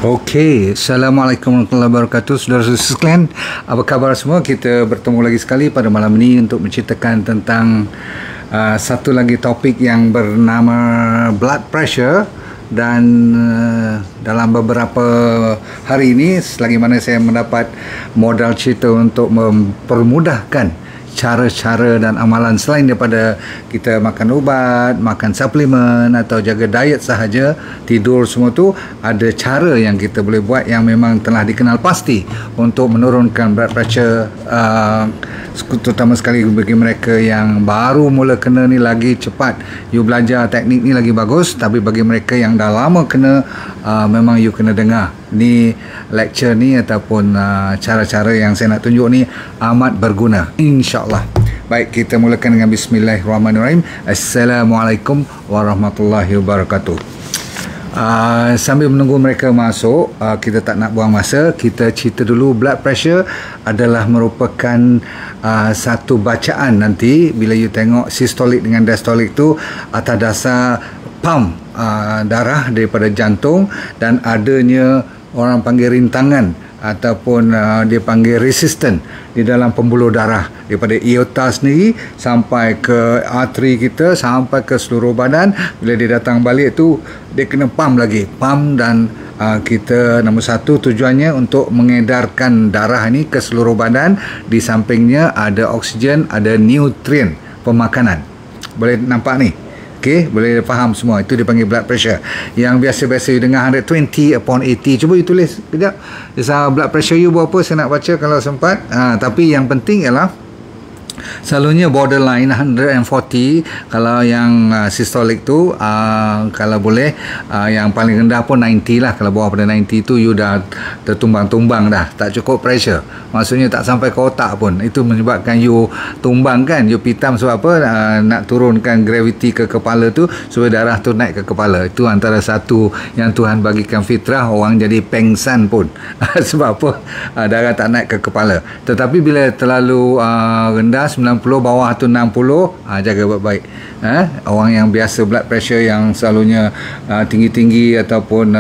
Okey, Assalamualaikum warahmatullahi wabarakatuh. Saudara-saudara sekalian, apa khabar semua? Kita bertemu lagi sekali pada malam ini untuk menceritakan tentang satu lagi topik yang bernama blood pressure. Dan dalam beberapa hari ini, selagi mana saya mendapat modal cerita untuk mempermudahkan cara-cara dan amalan selain daripada kita makan ubat, makan suplemen atau jaga diet sahaja, tidur semua tu, ada cara yang kita boleh buat yang memang telah dikenal pasti untuk menurunkan blood pressure, terutama sekali bagi mereka yang baru mula kena ni lagi cepat you belajar teknik ni lagi bagus, tapi bagi mereka yang dah lama kena, memang you kena dengar ni lecture ni ataupun cara-cara yang saya nak tunjuk ni amat berguna insya-Allah. Baik, kita mulakan dengan bismillahirrahmanirrahim. Assalamualaikum warahmatullahi wabarakatuh. Sambil menunggu mereka masuk, kita tak nak buang masa, kita cerita dulu. Blood pressure adalah merupakan satu bacaan nanti bila you tengok systolic dengan diastolic tu atas dasar pump darah daripada jantung dan adanya orang panggil rintangan ataupun dia panggil resistant di dalam pembuluh darah daripada aorta sendiri sampai ke arteri kita sampai ke seluruh badan. Bila dia datang balik tu dia kena pump lagi, dan kita nombor satu tujuannya untuk mengedarkan darah ni ke seluruh badan. Di sampingnya ada oksigen, ada nutrien pemakanan. Boleh nampak ni? Okey, boleh faham semua. Itu dipanggil blood pressure. Yang biasa-biasa you dengar 120/80. Cuba you tulis kejap. Blood pressure you berapa, saya nak baca kalau sempat. Tapi yang penting ialah selalunya borderline 140. Kalau yang systolic tu kalau boleh yang paling rendah pun 90 lah. Kalau bawah pada 90 tu you dah tertumbang-tumbang dah, tak cukup pressure, maksudnya tak sampai ke otak pun. Itu menyebabkan you tumbang kan, you pitam. Sebab apa? Nak turunkan gravity ke kepala tu supaya darah tu naik ke kepala. Itu antara satu yang Tuhan bagikan fitrah, orang jadi pengsan pun sebab apa? Darah tak naik ke kepala. Tetapi bila terlalu rendah 90, bawah tu 60, jaga baik-baik. Orang yang biasa blood pressure yang selalunya tinggi-tinggi ataupun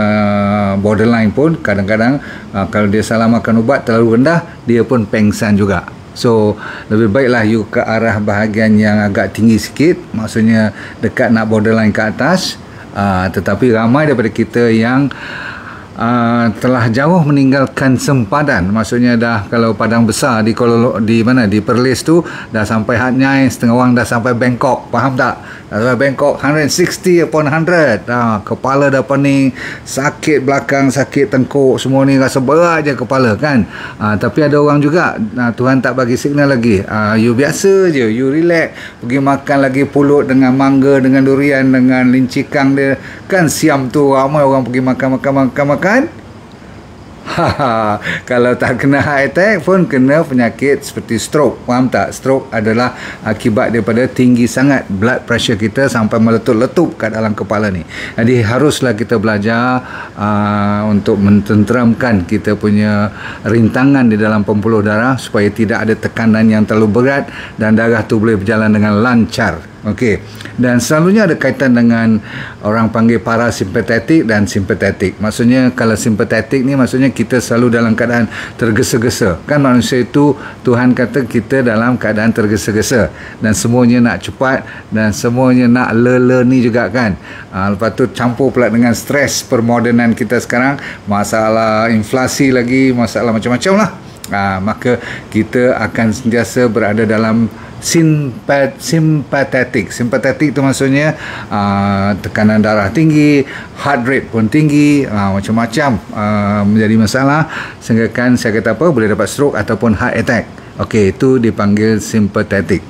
borderline pun kadang-kadang kalau dia salah makan ubat terlalu rendah, dia pun pengsan juga. So lebih baiklah you ke arah bahagian yang agak tinggi sikit, maksudnya dekat nak borderline ke atas. Tetapi ramai daripada kita yang telah jauh meninggalkan sempadan, maksudnya dah kalau padang besar di Perlis tu dah sampai Hat Nyai, setengah orang dah sampai Bangkok, faham tak? Dah sampai Bangkok 160/100. Kepala dah pening, sakit belakang, sakit tengkuk, semua ni rasa berat je kepala kan. Tapi ada orang juga Tuhan tak bagi signal lagi, you biasa je, you relax, pergi makan lagi pulut dengan mangga, dengan durian, dengan lincikang dia kan. Siam tu ramai orang pergi makan. Kalau tak kena heart attack pun kena penyakit seperti stroke, faham tak? Stroke adalah akibat daripada tinggi sangat blood pressure kita sampai meletup-letup kat dalam kepala ni. Jadi haruslah kita belajar untuk mententeramkan kita punya rintangan di dalam pembuluh darah supaya tidak ada tekanan yang terlalu berat dan darah tu boleh berjalan dengan lancar. Okey, dan selalunya ada kaitan dengan orang panggil parasimpatetik dan simpatetik. Maksudnya kalau simpatetik ni maksudnya kita selalu dalam keadaan tergesa-gesa. Kan manusia itu Tuhan kata kita dalam keadaan tergesa-gesa dan semuanya nak cepat dan semuanya nak lele ni juga kan. Lepas tu campur pula dengan stres permodernan kita sekarang, masalah inflasi lagi, masalah macam-macam lah. Maka kita akan sentiasa berada dalam simpatetik. Simpatetik tu maksudnya tekanan darah tinggi, heart rate pun tinggi, macam-macam menjadi masalah sehingga kan saya kata apa, boleh dapat stroke ataupun heart attack. Okey, itu dipanggil simpatetik.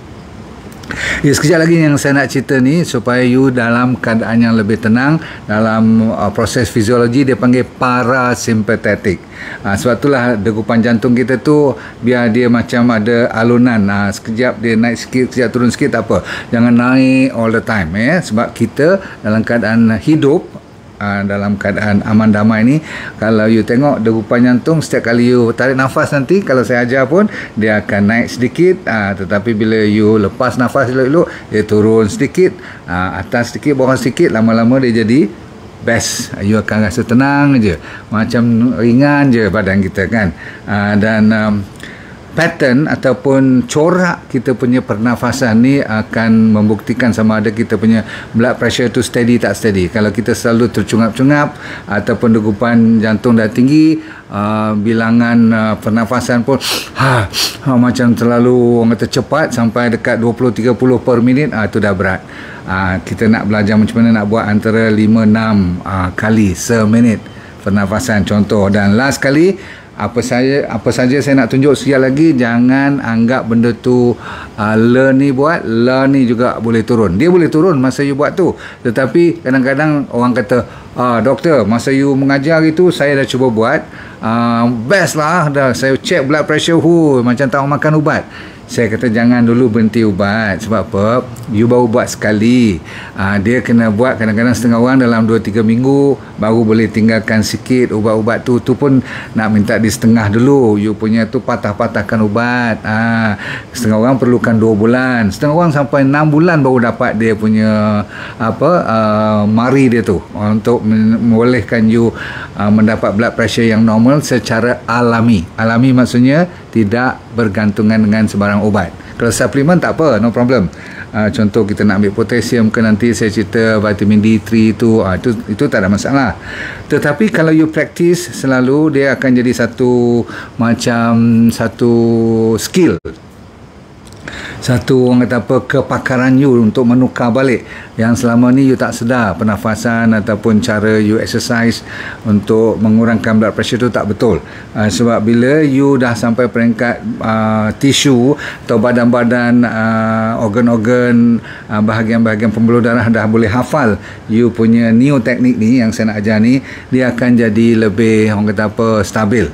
Ya, sekejap lagi yang saya nak cerita ni supaya you dalam keadaan yang lebih tenang dalam proses fiziologi, dia panggil parasimpatetik. Sebab itulah degupan jantung kita tu biar dia macam ada alunan, sekejap dia naik sikit, sekejap turun sikit, tak apa, jangan naik all the time sebab kita dalam keadaan hidup, dalam keadaan aman damai ni, kalau you tengok degupan jantung setiap kali you tarik nafas nanti, kalau saya ajar pun dia akan naik sedikit, tetapi bila you lepas nafas elok-elok dia turun sedikit, atas sedikit, bawah sedikit, lama-lama dia jadi best. You akan rasa tenang je, macam ringan je badan kita kan. Dan pattern ataupun corak kita punya pernafasan ni akan membuktikan sama ada kita punya blood pressure tu steady tak steady. Kalau kita selalu tercungap-cungap ataupun degupan jantung dah tinggi, bilangan pernafasan pun macam terlalu orang kata cepat sampai dekat 20-30 per minit, tu dah berat. Kita nak belajar macam mana nak buat antara 5-6 kali seminit pernafasan contoh. Dan last kali, apa saja saya nak tunjuk sekali lagi, jangan anggap benda tu learn ni juga boleh turun. Dia boleh turun masa you buat tu, tetapi kadang-kadang orang kata, doktor, masa you mengajar itu saya dah cuba buat, best lah, dah saya check blood pressure, macam tak makan ubat. Saya kata jangan dulu berhenti ubat. Sebab apa? You baru buat sekali. Dia kena buat kadang-kadang setengah orang dalam 2-3 minggu baru boleh tinggalkan sikit ubat-ubat tu. Tu pun nak minta di setengah dulu. You punya tu patah-patahkan ubat. Setengah orang perlukan 2 bulan. Setengah orang sampai 6 bulan baru dapat dia punya mari dia tu untuk membolehkan you mendapat blood pressure yang normal secara alami. Alami maksudnya tidak bergantungan dengan sebarang ubat. Kalau suplemen tak apa, no problem. Contoh kita nak ambil potasium ke, nanti saya cerita vitamin D3 itu tak ada masalah. Tetapi kalau you practice selalu, dia akan jadi satu skill, satu orang kata apa, kepakaran you untuk menukar balik yang selama ni you tak sedar pernafasan ataupun cara you exercise untuk mengurangkan blood pressure tu tak betul. Sebab bila you dah sampai peringkat tisu atau badan-badan, organ-organ, bahagian-bahagian pembuluh darah dah boleh hafal you punya new teknik ni yang saya nak ajar ni, dia akan jadi lebih orang kata apa, stabil.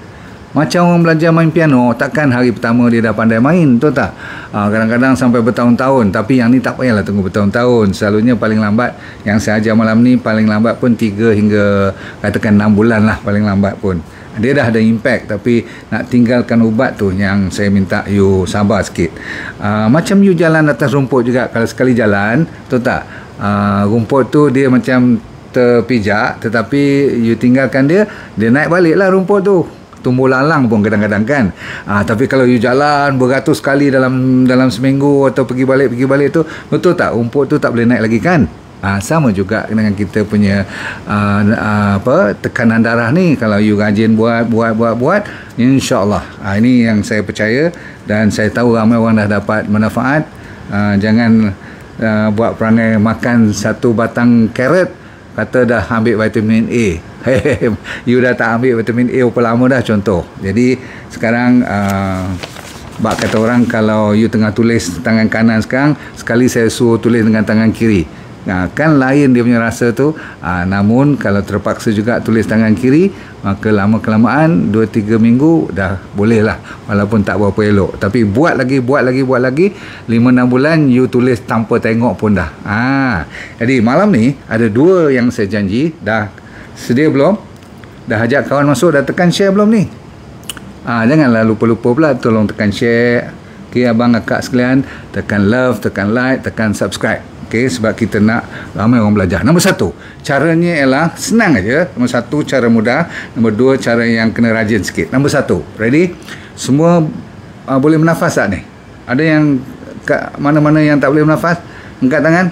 Macam orang belajar main piano, takkan hari pertama dia dah pandai main, betul tak? Kadang-kadang sampai bertahun-tahun. Tapi yang ni tak payahlah tunggu bertahun-tahun. Selalunya paling lambat yang saya ajar malam ni, paling lambat pun 3 hingga katakan 6 bulan lah paling lambat pun. Dia dah ada impact, tapi nak tinggalkan ubat tu yang saya minta you sabar sikit. Macam you jalan atas rumput juga, kalau sekali jalan, betul tak? Rumput tu dia macam terpijak, tetapi you tinggalkan dia naik balik lah rumput tu. Tumbuh lalang pun kadang-kadang kan. Tapi kalau you jalan beratus kali dalam seminggu atau pergi balik tu, betul tak? Rumput tu tak boleh naik lagi kan? Sama juga dengan kita punya tekanan darah ni. Kalau you rajin buat, insya-Allah. Ini yang saya percaya dan saya tahu ramai orang dah dapat manfaat. Jangan buat perangai makan satu batang carrot kata dah ambil vitamin A. You dah tak ambil vitamin A berapa lama dah contoh. Jadi sekarang bak kata orang, kalau you tengah tulis tangan kanan sekarang, sekali saya suruh tulis dengan tangan kiri. Kan lain dia punya rasa tu. Namun kalau terpaksa juga tulis tangan kiri, maka lama-kelamaan 2-3 minggu dah boleh lah, walaupun tak berapa elok. Tapi buat lagi 5-6 bulan you tulis tanpa tengok pun dah. Jadi malam ni ada 2 yang saya janji. Dah sedia belum? Dah ajak kawan masuk? Dah tekan share belum ni? Janganlah lupa-lupa pula, tolong tekan share. Okay, abang akak sekalian, tekan love, tekan like, tekan subscribe. Okay, sebab kita nak ramai orang belajar. Nombor 1, caranya ialah senang aja. Nombor 1, cara mudah. Nombor 2, cara yang kena rajin sikit. Nombor 1, ready? Semua boleh bernafas tak ni? Ada yang mana-mana yang tak boleh bernafas? Angkat tangan.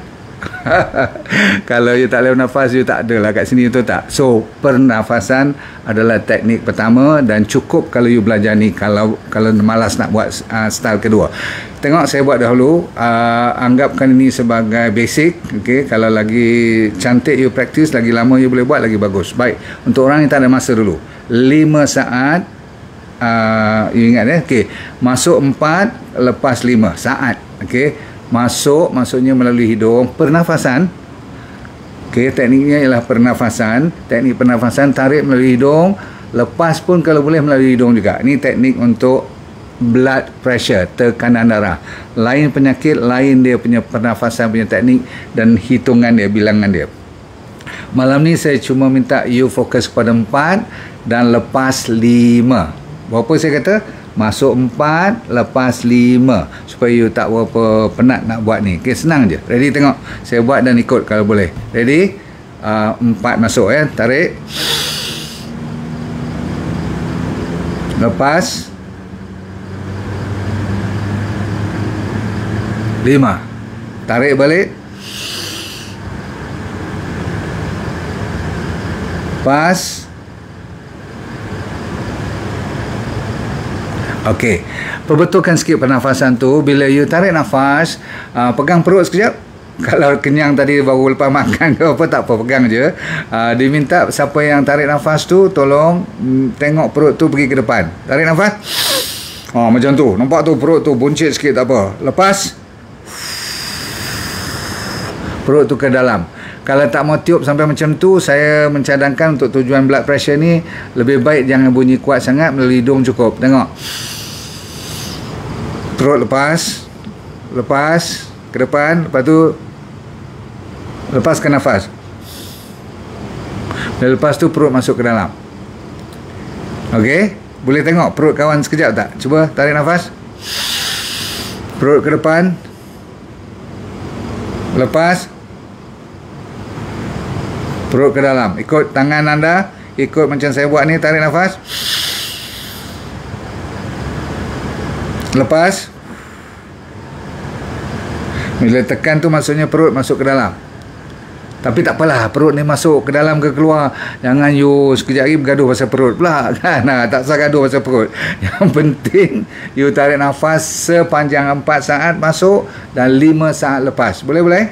Kalau you tak boleh bernafas, you tak ada lah kat sini, tu tak. So pernafasan adalah teknik pertama dan cukup kalau you belajar ni. Kalau malas nak buat style kedua, tengok saya buat dahulu. Anggapkan ini sebagai basic. Okay? Kalau lagi cantik you practice, lagi lama you boleh buat, lagi bagus. Baik, untuk orang yang tak ada masa dulu, 5 saat. You ingat ya? Okay. Masuk 4, lepas 5 saat. Okay. Masuk maksudnya melalui hidung, pernafasan. Okey, tekniknya ialah pernafasan. Teknik pernafasan, tarik melalui hidung, lepas pun kalau boleh melalui hidung juga. Ini teknik untuk blood pressure, tekanan darah. Lain penyakit, lain dia punya pernafasan punya teknik dan hitungan dia, bilangan dia. Malam ni saya cuma minta you fokus kepada 4 dan lepas 5. Berapa saya kata? Masuk 4, lepas 5, supaya you tak berapa penat nak buat ni. Okay, senang je. Ready? Tengok saya buat dan ikut kalau boleh. Ready? 4 masuk ya. Tarik. Lepas. 5. Tarik balik. Pas. Okey. Perbetulkan sikit pernafasan tu. Bila you tarik nafas, pegang perut sekejap. Kalau kenyang tadi baru lepas makan ke apa, tak apa, pegang je. Diminta siapa yang tarik nafas tu, tolong tengok perut tu pergi ke depan. Tarik nafas. Macam tu. Nampak tu perut tu buncit sikit, tak apa. Lepas. Perut tu ke dalam. Kalau tak mau tiup sampai macam tu, saya mencadangkan untuk tujuan blood pressure ni, lebih baik jangan bunyi kuat sangat, melalui hidung cukup. Tengok. Perut lepas. Lepas ke depan. Lepas tu lepaskan nafas. Dan lepas tu perut masuk ke dalam. Okey? Boleh tengok perut kawan sekejap tak? Cuba tarik nafas. Perut ke depan. Lepas. Perut ke dalam. Ikut tangan anda. Ikut macam saya buat ni. Tarik nafas. Lepas. Bila tekan tu maksudnya perut masuk ke dalam. Tapi tak apalah, perut ni masuk ke dalam ke keluar. Jangan you sekejap lagi bergaduh pasal perut pula kan. Tak usah gaduh pasal perut. Yang penting you tarik nafas sepanjang 4 saat masuk dan 5 saat lepas. Boleh?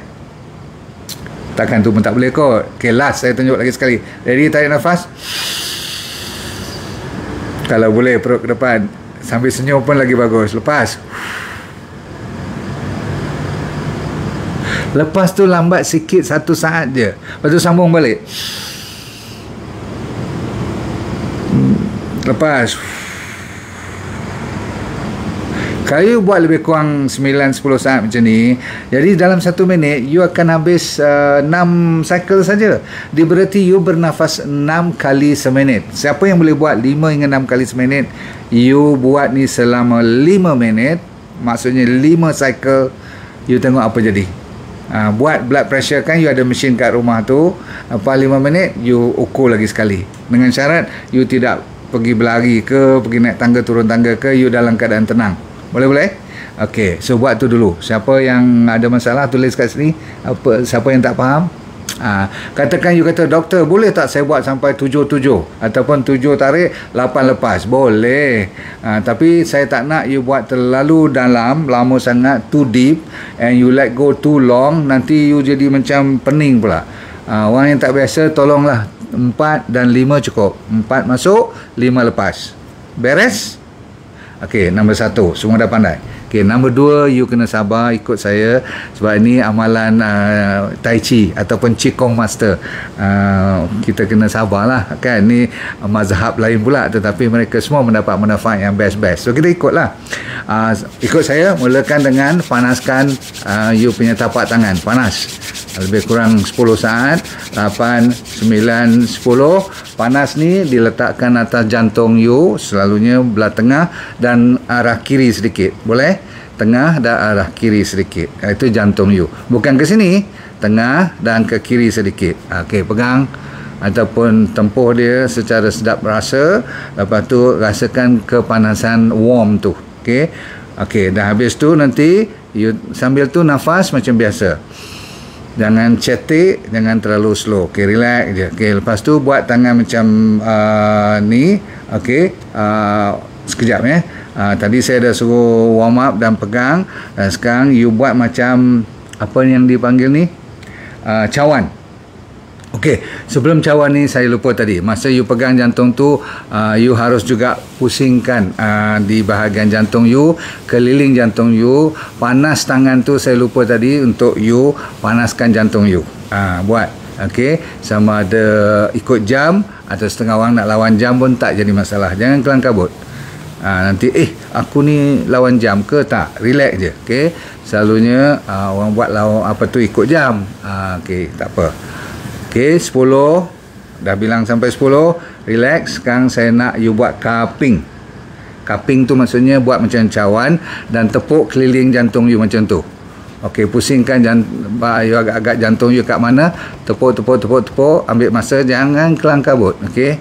Takkan tu pun tak boleh kot. Okay, last saya tunjuk lagi sekali. Ready, tarik nafas. Kalau boleh perut ke depan. Sambil senyum pun lagi bagus. Lepas. Lepas tu lambat sikit 1 saat je. Lepas tu sambung balik. Lepas. Kalau you buat lebih kurang 9-10 saat macam ni, jadi dalam 1 minit you akan habis 6 cycle saja. Dia berarti you bernafas 6 kali seminit. Siapa yang boleh buat 5 hingga 6 kali seminit, you buat ni selama 5 minit. Maksudnya 5 cycle. You tengok apa jadi. Buat blood pressure kan, you ada mesin kat rumah tu. Lepas 5 minit you ukur lagi sekali. Dengan syarat you tidak pergi berlari ke, pergi naik tangga turun tangga ke, you dalam keadaan tenang. Boleh? Okey, so buat tu dulu. Siapa yang ada masalah tulis kat sini. Siapa yang tak faham, katakan you kata, doktor boleh tak saya buat sampai 7 ataupun 7 tarik 8 lepas. Boleh, tapi saya tak nak you buat terlalu dalam, lama sangat, too deep, and you let go too long, nanti you jadi macam pening pula. Orang yang tak biasa, tolonglah 4 dan 5 cukup. 4 masuk, 5 lepas. Beres? Okey, nombor 1 semua dah pandai. Okey, nombor 2, you kena sabar ikut saya, sebab ini amalan Tai Chi ataupun Qigong Master. Kita kena sabarlah kan, ni mazhab lain pula, tetapi mereka semua mendapat manfaat yang best. So kita ikutlah. Ikut saya, mulakan dengan panaskan you punya tapak tangan. Panas lebih kurang 10 saat. 8, 9, 10. Panas ni diletakkan atas jantung you, selalunya belah tengah dan arah kiri sedikit. Boleh? Tengah dan arah kiri sedikit. Itu jantung you. Bukan ke sini, tengah dan ke kiri sedikit. Okey, pegang ataupun tempuh dia secara sedap rasa. Lepas tu rasakan kepanasan warm tu. Okey, dah habis tu nanti you sambil tu nafas macam biasa. Jangan cetek, jangan terlalu slow. Okey, relax je. Okey, lepas tu buat tangan macam ni. Okey, sekejap ya. Tadi saya dah suruh warm up dan pegang. Dan sekarang you buat macam apa yang dipanggil ni? Cawan. Okey, sebelum cawan ni saya lupa tadi. Masa you pegang jantung tu, you harus juga pusingkan di bahagian jantung you, keliling jantung you. Panas tangan tu saya lupa tadi, untuk you panaskan jantung you. Buat. Okey, sama ada ikut jam atau setengah orang nak lawan jam pun tak jadi masalah. Jangan kelang kabut. Nanti aku ni lawan jam ke, tak, relax je. Okey, selalunya orang buat lawan apa tu ikut jam. Okey, tak apa. Okey, 10 dah bilang sampai 10, relax. Sekarang saya nak you buat cupping. Cupping tu maksudnya buat macam cawan dan tepuk keliling jantung you macam tu. Okey, pusingkan you agak-agak jantung you kat mana, tepuk, ambil masa, jangan kelang kabut. Okey,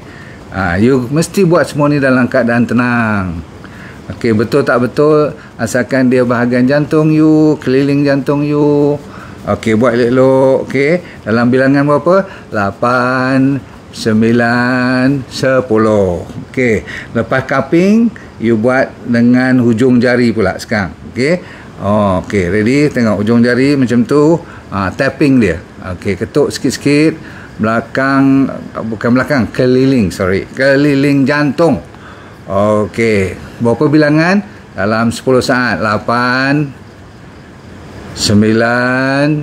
you mesti buat semua ni dalam keadaan tenang. Okey, betul tak betul, asalkan dia bahagian jantung you, keliling jantung you. Okey, buat elok-elok. Okey, dalam bilangan berapa? 8, 9, 10. Okey, lepas cupping, you buat dengan hujung jari pula sekarang. Okey. Okey, ready? Tengok hujung jari macam tu. Tapping dia. Okey, ketuk sikit-sikit belakang, bukan belakang, keliling jantung. Okey, berapa bilangan? Dalam 10 saat. 8, 9,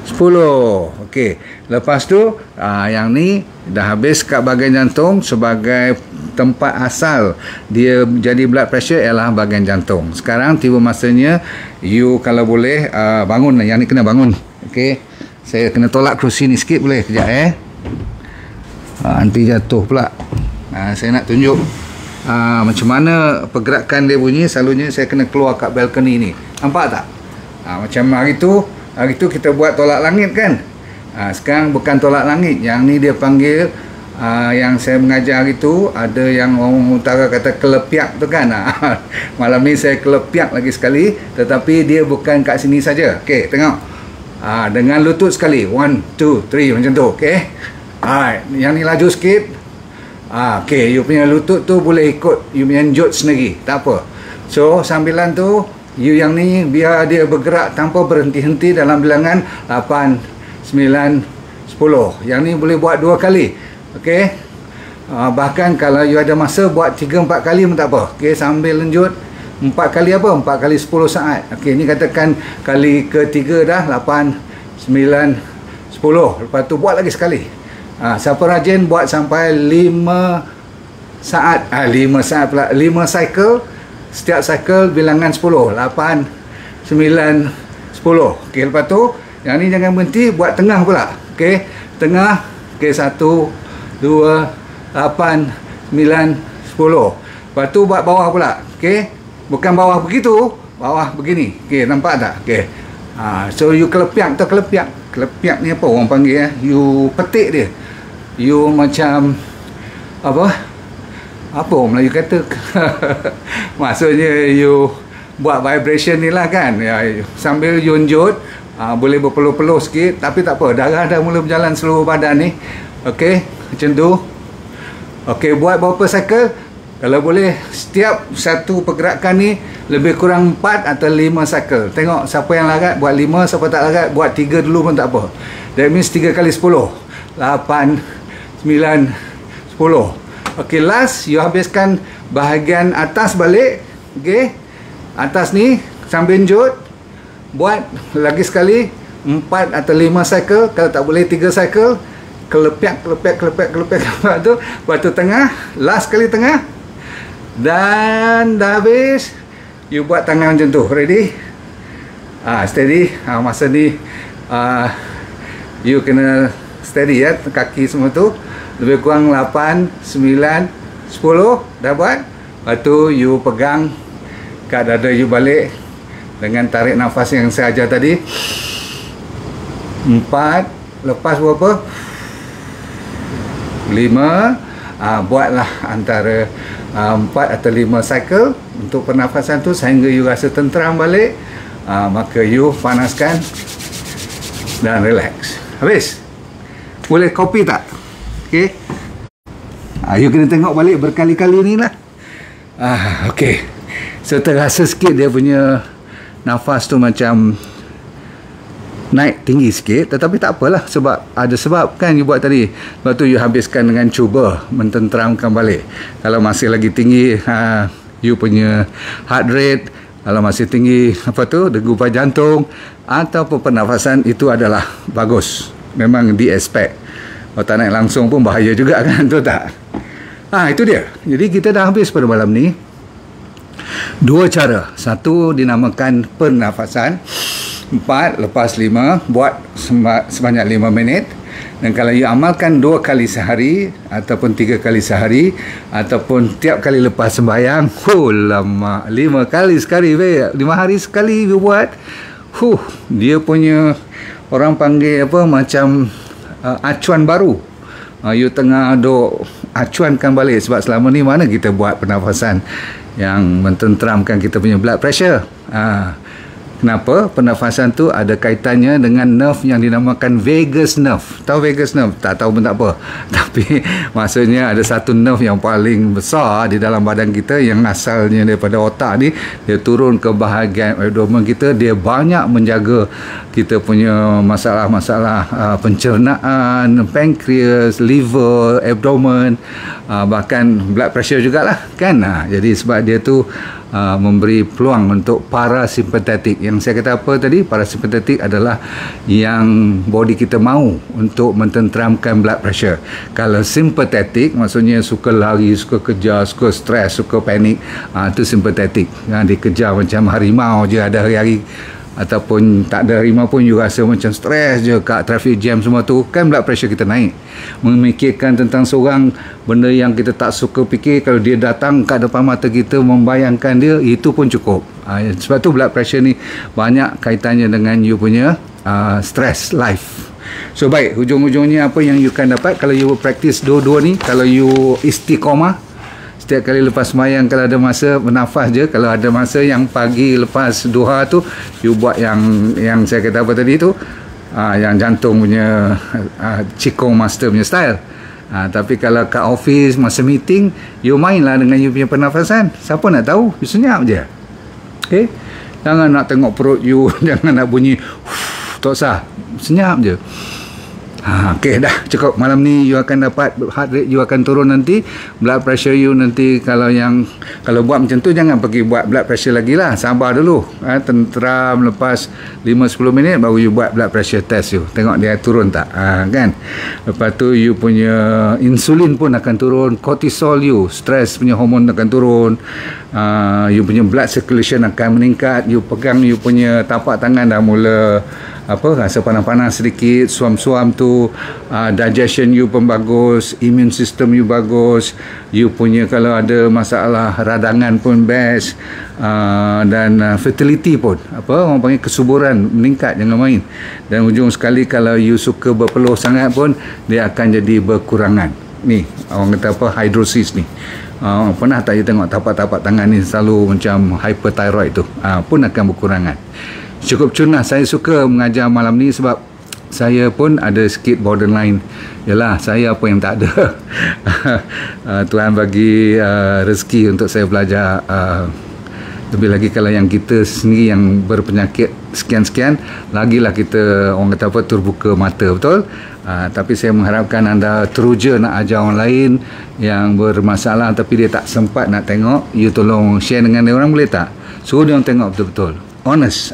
10. Okey, lepas tu yang ni dah habis kat bahagian jantung. Sebagai tempat asal dia jadi blood pressure ialah bahagian jantung. Sekarang tiba masanya you kalau boleh bangun. Yang ni kena bangun. Okey, saya kena tolak kerusi ni sikit, boleh? Kejap nanti jatuh pula. Saya nak tunjuk macam mana pergerakan dia bunyi. Selalunya saya kena keluar kat balcony ni. Nampak tak? Macam hari tu kita buat tolak langit kan. Sekarang bukan tolak langit. Yang ni dia panggil, yang saya mengajar hari tu, ada yang orang utara kata kelepiak tu kan. Malam ni saya kelepiak lagi sekali, tetapi dia bukan kat sini saja. Okey, tengok. Dengan lutut sekali. 1, 2, 3 macam tu. Okey. Yang ni laju sikit. Okey, you punya lutut tu boleh ikut you punya jut sendiri, tak apa. So sambilan tu you yang ni biar dia bergerak tanpa berhenti-henti dalam bilangan 8, 9, 10. Yang ni boleh buat 2 kali. Okey. Bahkan kalau you ada masa buat 3-4 kali pun tak apa. Okey, sambil lanjut 4 kali apa? 4 kali 10 saat. Okey, ni katakan kali ketiga dah 8, 9, 10. Lepas tu buat lagi sekali. Siapa rajin buat sampai 5 saat. 5 saat pula. 5 cycle. Setiap cycle bilangan 10. 8, 9, 10. Okey, lepas tu yang ni jangan berhenti, buat tengah pula. Okey, tengah. Okey, 1, 2, 8, 9, 10. Lepas tu buat bawah pula. Okey, bukan bawah begitu, bawah begini. Okey, nampak tak? Okey. So you kelepiak tu, kelepiak. Kelepiak ni apa orang panggil you petik dia. You macam apa orang Melayu kata? Maksudnya you buat vibration ni lah kan. Sambil yunjut, boleh berpeluh-peluh sikit, tapi tak apa, darah dah mula berjalan seluruh badan ni. Okey, macam tu. Okey, buat berapa cycle? Kalau boleh, setiap satu pergerakan ni lebih kurang 4 atau 5 cycle. Tengok siapa yang larat buat 5, siapa tak larat buat 3 dulu pun tak apa. That means 3 kali 10. 8, 9, 10. Okey, last you habiskan bahagian atas balik. Okey, atas ni sambil jut, buat lagi sekali 4 atau 5 cycle. Kalau tak boleh 3 cycle, kelepiak tu. Lepas tu tengah, last kali tengah, dan dah habis. You buat tangan macam tu. Ready? Steady. Masa ni you kena steady ya, kaki semua tu. Lebih kurang 8, 9, 10. Dah buat. Lepas tu you pegang kat dada you balik dengan tarik nafas yang saya ajar tadi. 4. Lepas berapa? 5. Buatlah antara 4 atau 5 cycle untuk pernafasan tu sehingga you rasa tenteram balik. Maka you panaskan dan relax. Habis. Boleh kopi tak? Okey. You kena tengok balik berkali-kali ni lah. Okey. So terasa sikit dia punya nafas tu macam naik tinggi sikit, tetapi tak apalah, sebab ada sebab kan you buat tadi. Lepas tu you habiskan dengan cuba mententeramkan balik. Kalau masih lagi tinggi you punya heart rate, kalau masih tinggi degupan jantung ataupun pernafasan, itu adalah bagus, memang di expect. Kalau tak naik langsung pun bahaya juga kan, tu tak? Itu dia. Jadi kita dah habis pada malam ni. 2 cara. Satu dinamakan pernafasan. 4 lepas 5, buat sebanyak 5 minit. Dan kalau you amalkan 2 kali sehari ataupun 3 kali sehari ataupun tiap kali lepas sembahyang, lama 5 kali sekali, 5 hari sekali you buat, dia punya orang panggil apa, macam acuan baru. You tengah duk acuankan balik, sebab selama ni mana kita buat pernafasan yang mententeramkan kita punya blood pressure. Kenapa? Pernafasan tu ada kaitannya dengan nerve yang dinamakan vagus nerve. Tahu vagus nerve? Tak tahu pun tak apa. Tapi maksudnya ada satu nerve yang paling besar di dalam badan kita, yang asalnya daripada otak ni, dia turun ke bahagian abdomen kita. Dia banyak menjaga kita punya masalah-masalah pencernaan, pankreas, liver, abdomen, bahkan blood pressure jugalah kan. Jadi sebab dia tu memberi peluang untuk parasimpatetik. Yang saya kata apa tadi? Parasimpatetik adalah yang body kita mahu untuk mententeramkan blood pressure. Kalau simpatetik maksudnya suka lari, suka kejar, suka stres, suka panik, itu simpatetik. Dikejar macam harimau je ada hari-hari, ataupun tak ada harimau pun you rasa macam stres je kat traffic jam semua tu, kan blood pressure kita naik. Memikirkan tentang seorang, benda yang kita tak suka fikir, kalau dia datang kat depan mata kita, membayangkan dia, itu pun cukup. Sebab tu blood pressure ni banyak kaitannya dengan you punya stress life. So baik, hujung-hujungnya apa yang you akan dapat kalau you practice dua-dua ni? Kalau you istiqamah, setiap kali lepas sembahyang, kalau ada masa bernafas je. Kalau ada masa yang pagi lepas duha tu, you buat yang saya kata apa tadi tu, yang jantung punya Qigong master punya style. Tapi kalau kat office masa meeting, you mainlah dengan you punya pernafasan. Siapa nak tahu? You senyap je. Okay? Jangan nak tengok perut you, jangan nak bunyi tak usah, senyap je. Okey, dah cukup. Malam ni you akan dapat heart rate you akan turun nanti, blood pressure you nanti. Kalau buat macam tu, jangan pergi buat blood pressure lagi lah, sabar dulu, tenteram. Lepas 5-10 minit baru you buat blood pressure test you, tengok dia turun tak, kan. Lepas tu you punya insulin pun akan turun, cortisol you, stress punya hormon akan turun, you punya blood circulation akan meningkat. You pegang you punya tapak tangan dah mula rasa panas-panas sedikit, suam-suam tu, digestion you pun bagus, immune system you bagus, you punya kalau ada masalah radangan pun best, dan fertility pun, orang panggil kesuburan meningkat, jangan main. Dan ujung sekali, kalau you suka berpeluh sangat pun, dia akan jadi berkurangan. Ni orang kata hydrosis ni. Pernah tak you tengok tapak-tapak tangan ni selalu macam hyperthyroid tu, pun akan berkurangan. Cukup cun lah. Saya suka mengajar malam ni sebab saya pun ada sikit borderline. Yalah, saya apa yang tak ada. Tuhan bagi rezeki untuk saya belajar. Lebih lagi kalau yang kita sendiri yang berpenyakit sekian-sekian, lagilah kita orang kata terbuka mata, betul? Tapi saya mengharapkan anda teruja nak ajar orang lain yang bermasalah tapi dia tak sempat nak tengok, you tolong share dengan dia orang, boleh tak? Suruh dia orang tengok betul-betul. Honest,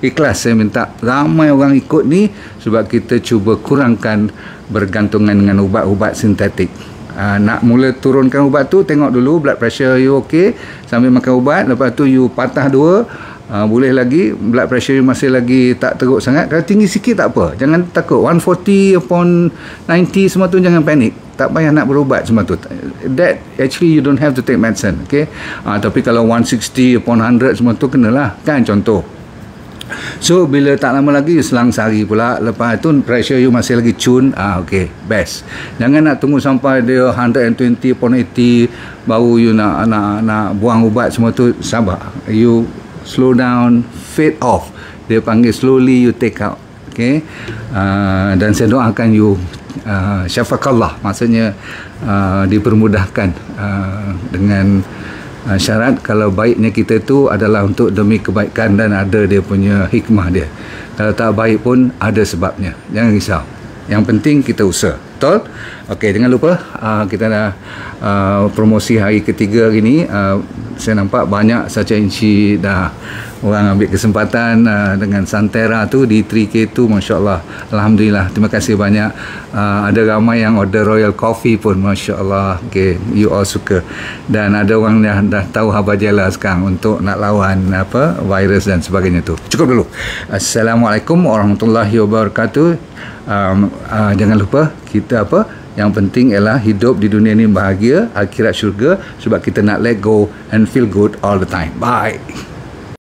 ikhlas. Saya minta ramai orang ikut ni sebab kita cuba kurangkan bergantungan dengan ubat-ubat sintetik. Nak mula turunkan ubat tu, tengok dulu blood pressure you okey, sambil makan ubat. Lepas tu you patah dua, boleh lagi, blood pressure you masih lagi tak teruk sangat. Kalau tinggi sikit tak apa, jangan takut. 140/90 semua tu jangan panik, tak payah nak berubat semua tu. That actually you don't have to take medicine, okay? Tapi kalau 160/100 semua tu kenalah, kan, contoh. So bila tak lama lagi selang sehari pula, lepas tu pressure you masih lagi cun, okay, best. Jangan nak tunggu sampai dia 120/80 baru you nak buang ubat semua tu. Sabar, you slow down, fade off, dia panggil slowly you take out, okay. Dan saya doakan you syafakallah, maksudnya dipermudahkan, dengan syarat kalau baiknya kita tu adalah untuk demi kebaikan dan ada dia punya hikmah dia. Kalau tak baik pun ada sebabnya, jangan risau. Yang penting kita usaha, betul? Okey, jangan lupa kita dah promosi hari ketiga hari ni. Saya nampak banyak saja inci dah orang ambil kesempatan dengan Santera tu di 3K tu, Masya Allah. Alhamdulillah, terima kasih banyak. Ada ramai yang order Royal Coffee pun, Masya Allah. Okay, you all suka. Dan ada orang yang dah tahu Habajela sekarang untuk nak lawan virus dan sebagainya tu. Cukup dulu. Assalamualaikum warahmatullahi wabarakatuh. Jangan lupa kita yang penting ialah hidup di dunia ni bahagia, akhirat syurga, sebab kita nak let go and feel good all the time. Bye.